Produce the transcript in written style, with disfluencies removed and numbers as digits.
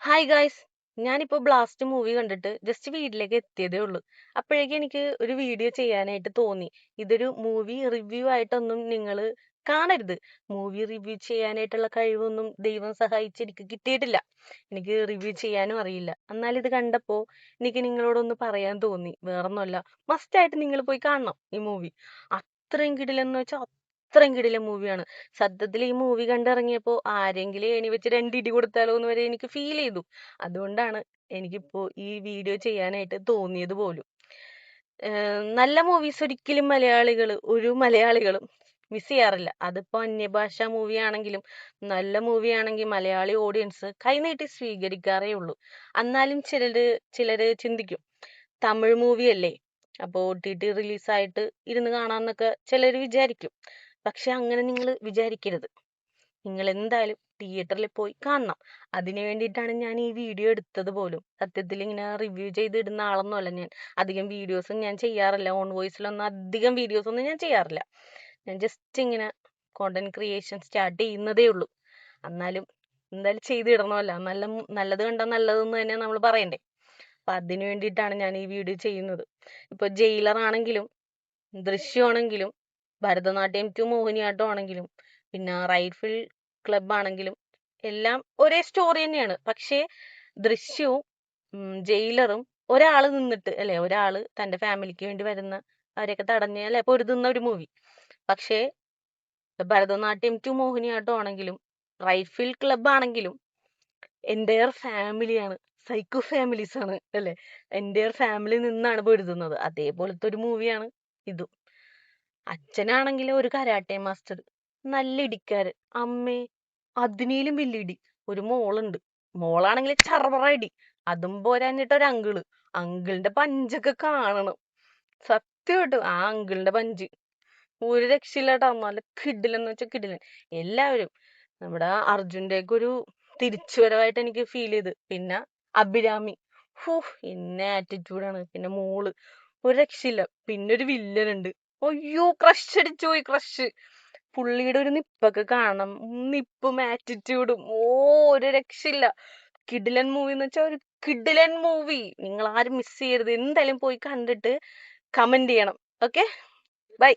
Hi guys. ഞാനിപ്പോ blast movie കണ്ടിട്ട് just വീട്ടിലേക്ക് എത്തിയതേ ഉള്ളൂ. അപ്പോഴേക്കും എനിക്ക് ഒരു വീഡിയോ ചെയ്യാനായിട്ട് തോന്നി. ഇതൊരു മൂവി റിവ്യൂ ആയിട്ടൊന്നും നിങ്ങൾ കാണരുത്. മൂവി റിവ്യൂ ചെയ്യാനായിട്ടുള്ള കഴിവൊന്നും ദൈവം സഹായിച്ച് എനിക്ക് കിട്ടിയിട്ടില്ല. എനിക്ക് റിവ്യൂ ചെയ്യാനും അറിയില്ല. എന്നാൽ ഇത് കണ്ടപ്പോ എനിക്ക് നിങ്ങളോടൊന്ന് പറയാൻ തോന്നി. വേറൊന്നുമല്ല, മസ്റ്റായിട്ട് നിങ്ങൾ പോയി കാണണം ഈ മൂവി. അത്രയും കിടിലെന്ന് വെച്ചാൽ അത്രയും കിടിലൻ മൂവിയാണ്. സത്യത്തിൽ ഈ മൂവി കണ്ടിറങ്ങിയപ്പോ ആരെങ്കിലും ഏണി വെച്ച് രണ്ടിടി കൊടുത്താലോ എന്ന് വരെ എനിക്ക് ഫീൽ ചെയ്തു. അതുകൊണ്ടാണ് എനിക്കിപ്പോ ഈ വീഡിയോ ചെയ്യാനായിട്ട് തോന്നിയത് പോലും. നല്ല മൂവീസ് ഒരിക്കലും ഒരു മലയാളികളും മിസ് ചെയ്യാറില്ല. അതിപ്പോ അന്യഭാഷാ മൂവി ആണെങ്കിലും നല്ല മൂവി ആണെങ്കിൽ മലയാളി ഓഡിയൻസ് കൈനീട്ടി സ്വീകരിക്കാറേ ഉള്ളൂ. എന്നാലും ചിലര് ചിന്തിക്കും, തമിഴ് മൂവി അല്ലേ, അപ്പോ OTT റിലീസായിട്ട് ഇരുന്ന് കാണാന്നൊക്കെ ചിലര് വിചാരിക്കും. പക്ഷെ അങ്ങനെ നിങ്ങൾ വിചാരിക്കരുത്. നിങ്ങൾ എന്തായാലും തിയേറ്ററിൽ പോയി കാണണം. അതിനു വേണ്ടിയിട്ടാണ് ഞാൻ ഈ വീഡിയോ എടുത്തത് പോലും. സത്യത്തിൽ ഇങ്ങനെ റിവ്യൂ ചെയ്ത് ഇടുന്ന ആളൊന്നുമല്ല ഞാൻ. അധികം വീഡിയോസും ഞാൻ ചെയ്യാറില്ല. ഓൺ വോയിസിലൊന്നും അധികം വീഡിയോസ് ഒന്നും ഞാൻ ചെയ്യാറില്ല. ഞാൻ ജസ്റ്റ് ഇങ്ങനെ കോണ്ടന്റ് ക്രിയേഷൻ സ്റ്റാർട്ട് ചെയ്യുന്നതേ ഉള്ളൂ. എന്നാലും എന്തായാലും ചെയ്തിടണമല്ലോ. നല്ലത് കണ്ടാൽ നല്ലതെന്ന് തന്നെ നമ്മൾ പറയണ്ടേ. അപ്പൊ അതിനു വേണ്ടിയിട്ടാണ് ഞാൻ ഈ വീഡിയോ ചെയ്യുന്നത്. ഇപ്പൊ ജയിലർ ആണെങ്കിലും ദൃശ്യമാണെങ്കിലും ഭരതനാട്യം ടു മോഹിനിയാട്ടം ആണെങ്കിലും പിന്നെ റൈഫിൾ ക്ലബ് ആണെങ്കിലും എല്ലാം ഒരേ സ്റ്റോറി തന്നെയാണ്. പക്ഷേ ദൃശ്യവും ജയിലറും ഒരാള് നിന്നിട്ട് അല്ലെ, ഒരാള് തന്റെ ഫാമിലിക്ക് വേണ്ടി വരുന്ന അവരെയൊക്കെ തടഞ്ഞ് അല്ലെ പൊരുതുന്ന ഒരു മൂവി. പക്ഷേ ഭരതനാട്യം ടു മോഹിനിയാട്ടം ആണെങ്കിലും റൈഫിൾ ക്ലബ് ആണെങ്കിലും എൻ്റെയർ ഫാമിലിയാണ്, സൈക്കോ ഫാമിലീസ് ആണ് അല്ലെ, എൻ്റെയർ ഫാമിലി നിന്നാണ് പൊരുതുന്നത്. അതേപോലത്തെ ഒരു മൂവിയാണ് ഇതും. അച്ഛനാണെങ്കിൽ ഒരു കരാട്ടെ മാസ്റ്റർ, നല്ല ഇടിക്കാരൻ. അമ്മേ, അതിനേലും വലിയ ഇടി. ഒരു മോളുണ്ട്, മോളാണെങ്കിൽ ചറപറ ഇടി. അതും പോരാഞ്ഞിട്ട് ഒരു അങ്കിളിന്റെ പഞ്ചൊക്കെ കാണണം. സത്യമായിട്ടും ആ അങ്കിളിന്റെ പഞ്ച് ഒരു രക്ഷയില്ലാട്ടോ. നല്ല കിടിലെന്ന് വെച്ചാൽ കിടിലൻ. എല്ലാവരും നമ്മുടെ അർജുന്റെ ഒക്കെ ഒരു തിരിച്ചുവരവായിട്ട് എനിക്ക് ഫീൽ ചെയ്ത്. പിന്നെ അഭിരാമി, ഹൂ, ഇന്ന ആറ്റിറ്റ്യൂഡാണ്. പിന്നെ മോള് ഒരു രക്ഷയില്ല. പിന്നെ ഒരു വില്ലൻ ഉണ്ട്, അയ്യോ ക്രഷ് അടിച്ചു പോയി, ക്രഷ്. പുള്ളിയുടെ ഒരു നിപ്പൊക്കെ കാണണം, നിപ്പും ആറ്റിറ്റ്യൂഡും, ഒരു രക്ഷയില്ല. കിടിലൻ മൂവി എന്ന് വെച്ചാൽ ഒരു കിടിലൻ മൂവി. നിങ്ങൾ ആരും മിസ് ചെയ്യരുത്. എന്തായാലും പോയി കണ്ടിട്ട് കമന്റ് ചെയ്യണം. Okay, by.